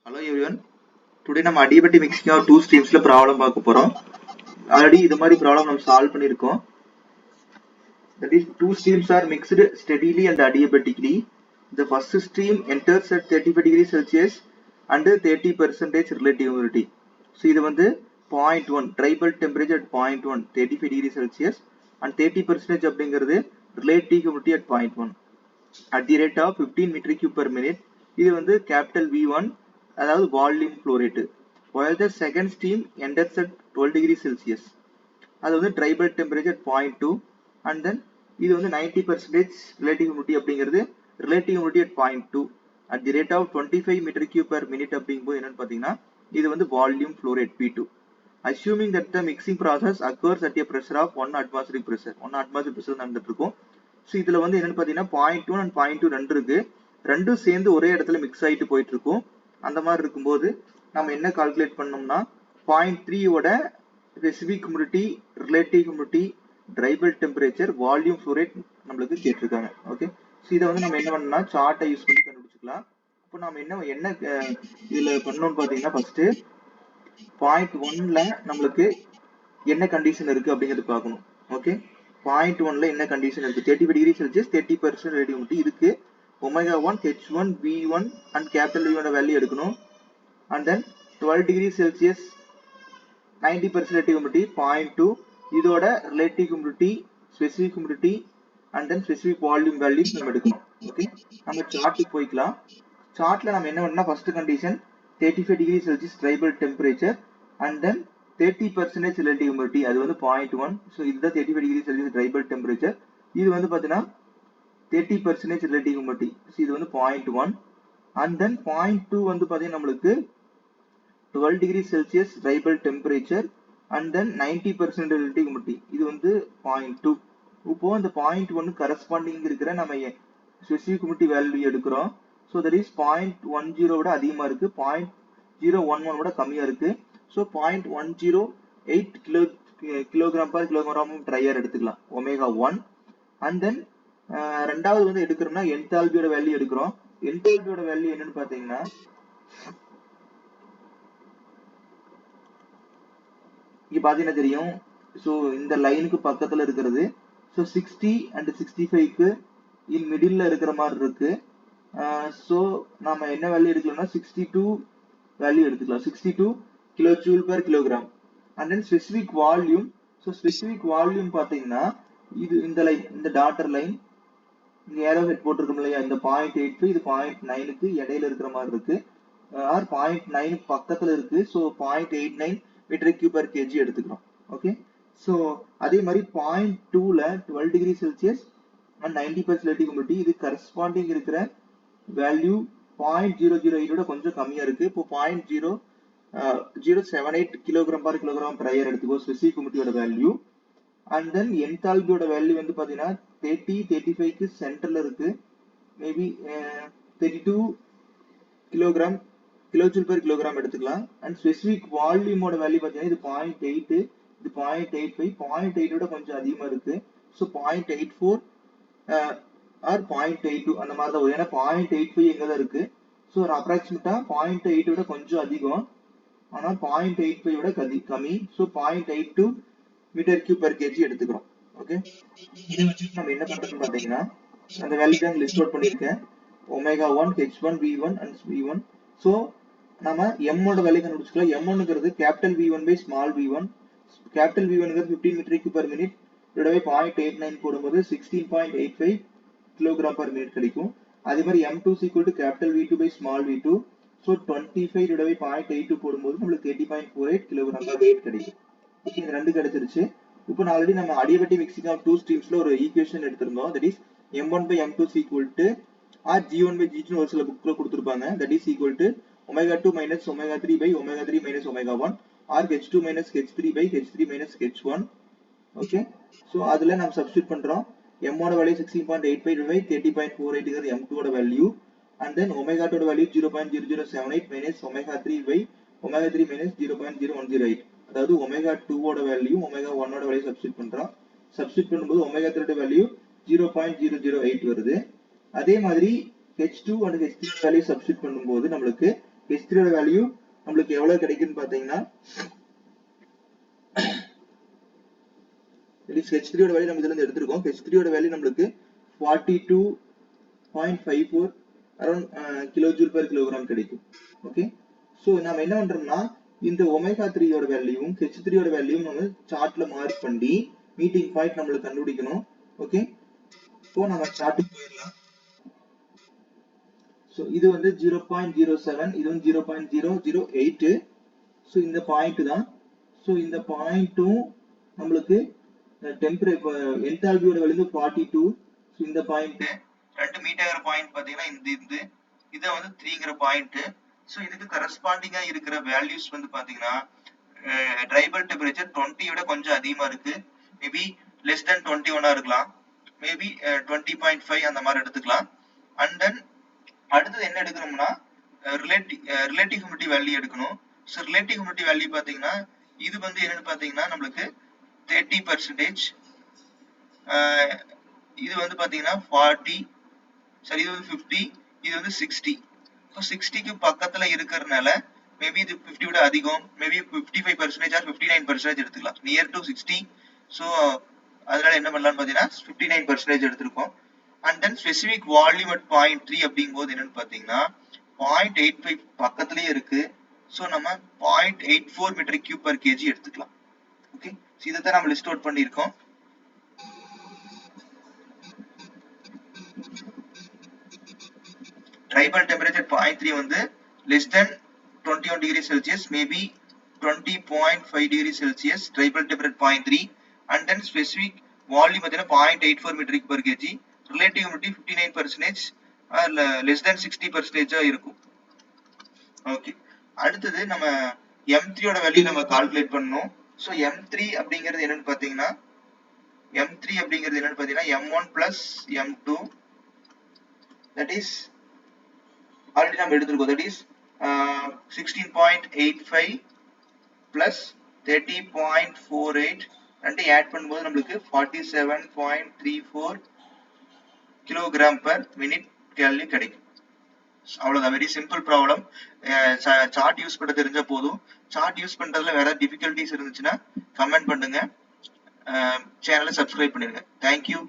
Hello everyone. Today நம்ம adiabatic mixing of two streams ல problem பார்க்க போறோம். ஆல்ரெடி இது மாதிரி problem நம்ம சால்வ் பண்ணிருக்கோம். That is, two streams are mixed steadily and adiabatically. The first stream enters at 35 degrees Celsius and 30% relative humidity. So இது வந்து 0.1 dry bulb temperature at 0.1 35 degrees Celsius and 30% அப்படிங்கிறது relative humidity at 0.1 at the rate of 15 meter cube per minute. இது வந்து capital V1, அதாவது volume flow rate. While the second stream enters at 12 degrees Celsius, அது வந்து dry bulb temperature at 0.2 and then இது வந்து 90% relative humidity அப்படிங்கிறது relative humidity at 0.2 at the rate of 25 meter cube per minute அப்படிங்கும்போது என்னன்னு பார்த்தீங்கன்னா இது வந்து volume flow rate P2. Assuming that the mixing process occurs at a pressure of 1 atmospheric pressure. 1 atmospheric pressure நடந்துட்டு இருக்கும். So இதுல வந்து என்னன்னு பார்த்தீங்கன்னா 0.1 and 0.2 ரெண்டு இருக்கு. ரெண்டும் சேர்ந்து ஒரே இடத்துல மிக்ஸ் ஆகிட்டு போயிட்டு இருக்கும். அந்த மாதிரி இருக்கும்போது நம்ம என்ன கால்குலேட் பண்ணோம்னா 0.3 ஓட specific humidity, relative humidity, dry bulb temperature, volume flow rate நம்மளுக்கு கேட்டிருக்காங்க. ஓகே, ஸோ இதை வந்து நம்ம என்ன பண்ணணும்னா சார்ட்டை யூஸ் பண்ணி கண்டுபிடிச்சிக்கலாம். இப்போ நம்ம என்ன இதுல பண்ணோம்னு பார்த்தீங்கன்னா ஃபர்ஸ்ட் 0.1ல நம்மளுக்கு என்ன கண்டிஷன் இருக்கு அப்படிங்கிறது பார்க்கணும். ஓகே, 0.1ல என்ன கண்டிஷன் இருக்கு? 35 டிகிரி செல்சியஸ் 30% relative humidity இதுக்கு omega1 h1 v1 and capital V1 value எடுக்கணும். and then 12 degree Celsius 90% relative humidity 0.2 இதோட relative humidity, specific humidity and then specific volume values நம்ம எடுக்கணும். ஓகே, நம்ம சார்ட்டுக்கு போய்க்கலாம். சார்ட்ல நம்ம என்ன பண்ணா first condition 35 degree Celsius dry bulb temperature and then 30% relative humidity, அது வந்து 0.1. ஸோ இதுதான் 35 degree Celsius dry bulb temperature. இது வந்து பார்த்தீங்கன்னா 30% relative humidity. ஸோ இது வந்து 0.1 and then 0.2 வந்து பார்த்தீங்கன்னா நம்மளுக்கு 12 degree Celsius dry bulb temperature and then 90% relative humidity. இது வந்து 0.2. இப்போ இந்த 0.1 கரஸ்பாண்டிங் இருக்கிற நம்ம ஸ்பெசிபிக் ஹியூமிடிட்டி வேல்யூ எடுக்கிறோம். ஸோ தட் இஸ் 0.10 விட அதிகமாக இருக்கு, 0.011 விட கம்மியாக இருக்கு. So 0.108 kilogram per kilogram dryer எடுத்துக்கலாம் omega1. அண்ட் தென் ரெண்டாவது வந்து எடுக்கிறோம்னா என்தால்பியோட வேல்யூ எடுக்கிறோம். என்தால்பியோட வேல்யூ என்னன்னு பார்த்தீங்கன்னா இங்க பாத்தீங்கன்னா தெரியும். ஸோ இந்த லைனுக்கு பக்கத்துல இருக்கிறது. ஸோ 60 and 65க்கு இன் மிடில் இருக்கிற மாதிரி இருக்கு. ஸோ நம்ம என்ன வேல்யூ எடுக்கலாம்னா 62 வேல்யூ எடுத்துக்கலாம், 62 kilo joule per kilogram. And then specific volume. So specific volume பாத்தீங்கன்னா இது இந்த லைன், இந்த டாட்டர் லைன், இங்க ஏரோ ஹெட் போட்டிருக்கோம் இல்லையா, இந்த 0.85 இது 0.9க்கு இடையில இருக்கிற மாதிரி இருக்கு, ஆர் 0.9 பக்கத்துல இருக்கு. So 0.89 metre cube per kg எடுத்துக்கிறோம். ஓகே, ஸோ அதே மாதிரி 0.2ல 12 degree Celsius and 90% relative humidity, இது கரஸ்பாண்டிங் இருக்கிற வேல்யூ 0.008 கொஞ்சம் கம்மியா இருக்கு. இப்போ 0.078 கிலோகிராம் பர் கிலோகிராம் ட்ரையர் எடுத்துக்கோ ஸ்பெசிபிக் ஹியூமிடிட்டியோட வேல்யூ. அண்ட் தென் என்தால்பியோட வேல்யூ வந்து பாத்தீங்கன்னா 30-35க்கு சென்டர்ல இருக்கு, maybe 32 kilogram kilo joule per kilogram எடுத்துக்கலாம். அண்ட் ஸ்பெசிபிக் வால்யூமோட வேல்யூ பாத்தீங்கன்னா இது 0.8, இது 0.85, 0.8 விட கொஞ்சம் அதிகமா இருக்கு. ஸோ 0.84 ஆர் 0.82 அந்த மாதிரி தான். ஏன்னா 0.85 எங்கதான் இருக்கு. ஸோ ஒரு அப்ராக்சிமேட்டா 0.8 விட கொஞ்சம் அதிகம், ஆனா 0.85 விட கம்மி. So 0.82 metre cube per kg எடுத்துக்கிறோம். ஓகே, இதை வச்சு நம்ம என்ன பண்றோம்னு பாத்தீங்கன்னா அந்த வேல்யூ தான் லிஸ்ட் அவுட் பண்ணிருக்கேன், omega1 h1 v1 and v1. So நம்ம m ஓட வேல்யூ கண்டுபிடிச்சுக்கலாம். m1ங்கிறது capital v1 by small v1. Capital v1ங்கிறது 15 மீட்டர் கியூப் per minute இதோட 0.89 போடும்போது 16.85 கிலோகிராம் per minute கிடைக்கும். அதே மாதிரி m2 is equal to capital v2 by small v2. So 25 இதோட 0.82 போடும்போது நம்மளுக்கு 30.48 கிலோகிராம் per minute கிடைக்கும். இந்த ரெண்டு கிடைச்சிருச்சு. இப்போ ஆல்ரெடி நம்ம adiabatic mixing of two streamsல ஒரு ஈக்குவேஷன் எடுத்திருந்தோம். That is m1 by m2 is equal to or g1 by g2 ஒரு சில புக்ல கொடுத்திருப்பாங்க. That is equal to omega2 minus omega3 by omega3 minus omega1 or h2 minus h3 by h3 minus h1. Okay, so அதுல நம்ம substitute பண்றோம். m ஓட value 16.85 by 30.48 m2 ஓட value. And then omega2 ஓட value 0.0078 minus omega3 by omega3 minus 0.0108. அதாவது omega2 ஓட value omega1 ஓட value substitute பண்றோம். சப்ஸ்டியூட் பண்ணும்போது omega3 ஓட வேல்யூ 0.008 வருது. அதே மாதிரி h2 and h3 value substitute பண்ணும்போது நம்மளுக்கு H3 ஓட வேல்யூ நம்மளுக்கு எவ்வளவு கிடைக்குன்னு பாத்தீங்கன்னா H3 ஓட வேல்யூ நம்ம இதுல இருந்து எடுத்திருக்கோம். H3 ஓட வேல்யூ நம்மளுக்கு 42.54 அரௌண்ட் கிலோஜூல் பெர் கிலோகிராம் கிடைக்கும். ஓகே, சோ நாம என்ன பண்றோம்னா இந்த ஒமேகா 3 ஓட வேல்யூவும் H3 ஓட வேல்யூவும் நம்ம சார்ட்ல மார்க் பண்ணி மீட்டிங் பாயிண்ட் நம்மளுக்கு கண்டுபிடிக்கணும். ஓகே, இப்போ நம்ம சார்ட்டுக்கு போயிடலாம். சோ இது வந்து 0.07, இதுவும் 0.008. சோ இந்த பாயிண்ட் தான். சோ இந்த பாயிண்ட்டும் நம்மளுக்கு டெம்பரேச்சர் என்தால்பியோட வேல்யூ 42. சோ இந்த பாயிண்ட் 2 மீட்டர் பாயிண்ட் பாத்தீங்கன்னா இந்த இத வந்து 3ங்கற பாயிண்ட். சோ இதுக்கு கரஸ்பாண்டிங்கா இருக்கிற வேல்யூஸ் வந்து பாத்தீங்கன்னா ட்ரை பல்ப் டெம்பரேச்சர் 20 விட கொஞ்சம் அதிகமா இருக்கு. மேபி லெஸ் தென் 21 இருக்கலாம், மேபி 20.5 அந்த மாதிரி எடுத்துக்கலாம். அண்ட் தென் அடுத்தது என்ன எடுக்கணும்னா ரிலேட்டிவ் ஹியூமிடிட்டி வேல்யூ எடுக்கணும். ஸோ ரிலேட்டிவ் ஹியூமிடிட்டி வேல்யூ பாத்தீங்கன்னா இது வந்து என்னன்னு பாத்தீங்கன்னா நம்மளுக்கு 30%, இது வந்து பாத்தீங்கன்னா 40, சரி இது வந்து 50, இது வந்து 60. ஸோ 60க்கு பக்கத்துல இருக்கிறதுனால மேபி இது 50 விட அதிகம், மேபி 55% ஆர் 59% எடுத்துக்கலாம், நியர் டு 60. ஸோ அதனால என்ன பண்ணலாம்னு பாத்தீங்கன்னா 59% எடுத்திருக்கோம். And then specific volume at 0.3 அப்படிங்கும் போது என்னன்னு பாத்தீங்கன்னா 0.85 பக்கத்துலயே இருக்கு. ஸோ நம்ம 0.84 மீட்டர் கியூப் பர் கேஜி எடுத்துக்கலாம். ஓகே, இதை தான் நம்ம லிஸ்ட் அவுட் பண்ணியிருக்கோம். ட்ரை பல்ப் டெம்பரேச்சர் 0.3 வந்து less than 21 degree Celsius, maybe 20.5 degree Celsius, try bulb temperature 0.3. and then specific volume பார்த்தீங்கன்னா 0.84 meter per kg, relative humidity 59% less than 60% இருக்கும். Okay, அடுத்தது நம்ம M3 ஓட வேல்யூ நம்ம கால்குலேட் பண்ணணும். ஸோ M3 அப்படிங்கிறது என்னன்னு பாத்தீங்கன்னா M1 plus M2, that is already நம்ம எடுத்துருக்கோம். தட் இஸ் 16.85 plus 30.48 ரெண்டு ஆட் பண்ணும்போது நம்மளுக்கு 47.34 கிலோகிராம் பர் மினிட் கேலரி கிடைக்கும். அவ்வளவுதான், very simple problem. Chart use பண்ண தெரிஞ்ச போதும். சார்ட் யூஸ் பண்றதுல வேற டிஃபிகல்டிஸ் இருந்துச்சுன்னா கமெண்ட் பண்ணுங்க, சேனலை சப்ஸ்கிரைப் பண்ணிருங்க. தேங்க்யூ.